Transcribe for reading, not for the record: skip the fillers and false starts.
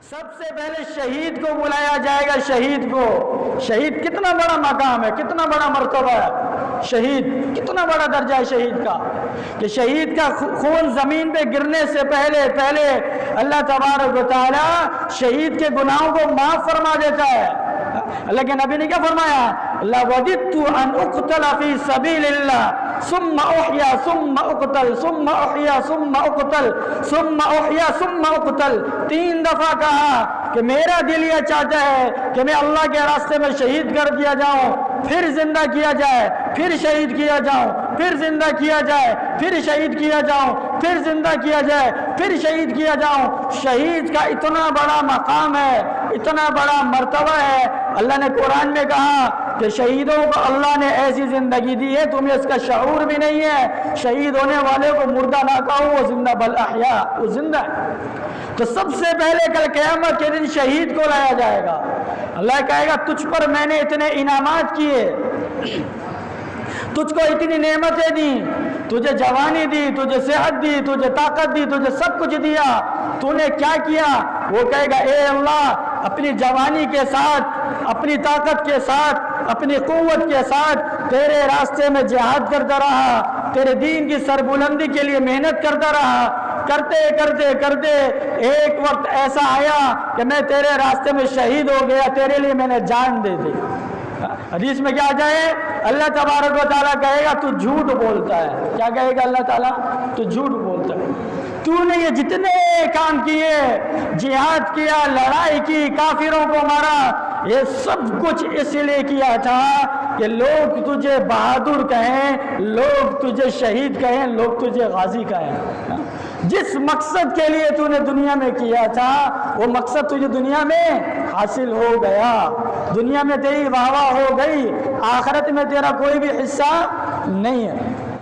سب سے پہلے شہید کو بلایا جائے گا. شہید کو, شہید کتنا بڑا مقام ہے, کتنا بڑا مرتبہ ہے. شہید کتنا بڑا درجہ ہے شہید کا, کہ شہید کا خون زمین پہ گرنے سے پہلے اللہ تبارک و تعالی شہید کے گناہوں کو معاف فرما دیتا ہے. اللہ کے نبی نے کیا فرمایا؟ لَوَدِدْتُ أَنْ أُقْتَلَ فِي سَبِيلِ اللَّهِ ثُمَّ أُحْيَا ثُمَّ أُقْتَلْ ثُمَّ أُحْيَا ثُمَّ أُقْتَلْ ثُمَّ أُحْيَا ثُمَّ أُقْتَلْ. 3 دفعہ کہا کہ میرا دل یہ چاہتا ہے کہ میں اللہ کے راستے میں شہید کر دیا جاؤں, پھر زندہ کیا جائے, پھر شہید کیا جاؤں, پھر زندہ کیا جائے, پھر شہید کیا جاؤں, پھر زندہ کیا جائے, پھر شہید کیا جاؤں. شہید کا اتنا بڑا مقام ہے, اتنا بڑا مرتبہ ہے. اللہ نے قرآن میں کہا کہ شہیدوں کو اللہ نے ایسی زندگی دی ہے تمہیں اس کا شعور بھی نہیں ہے. شہید ہونے والے کو مردہ نہ کہو, وہ زندہ بل احیا, وہ زندہ ہے. تو سب سے پہلے کل قیامت کے دن شہید کو لایا جائے گا. اللہ کہے گا تجھ پر میں نے اتنے انعامات کیے, تجھ کو اتنی نعمتیں دی, تجھے جوانی دی, تجھے صحت دی, تجھے طاقت دی, تجھے سب کچھ دیا, تو نے کیا کیا؟ وہ کہے گا اے اللہ, اپنی جوانی کے ساتھ, اپنی طاقت کے ساتھ, اپنی قوت کے ساتھ تیرے راستے میں جہاد کرتا رہا, تیرے دین کی سربلندی کے لیے محنت کرتا رہا. کرتے کرتے کرتے ایک وقت ایسا آیا کہ میں تیرے راستے میں شہید ہو گیا, تیرے لیے میں نے جان دے دی. حدیث میں کیا جائے, اللہ تبارک و تعالیٰ کہے گا تو جھوٹ بولتا ہے. کیا کہے گا اللہ تعالیٰ؟ تو جھوٹ بولتا ہے. تو نے یہ جتنے کام کیے, جہاد کیا, لڑائی کی, کافروں کو مارا, یہ سب کچھ اس لیے کیا تھا کہ لوگ تجھے بہادر کہیں, لوگ تجھے شہید کہیں, لوگ تجھے غازی کہیں. جس مقصد کے لیے تو نے دنیا میں کیا تھا وہ مقصد تجھے دنیا میں حاصل ہو گیا. دنیا میں تیری واہ واہ ہو گئی, آخرت میں تیرا کوئی بھی حصہ نہیں ہے.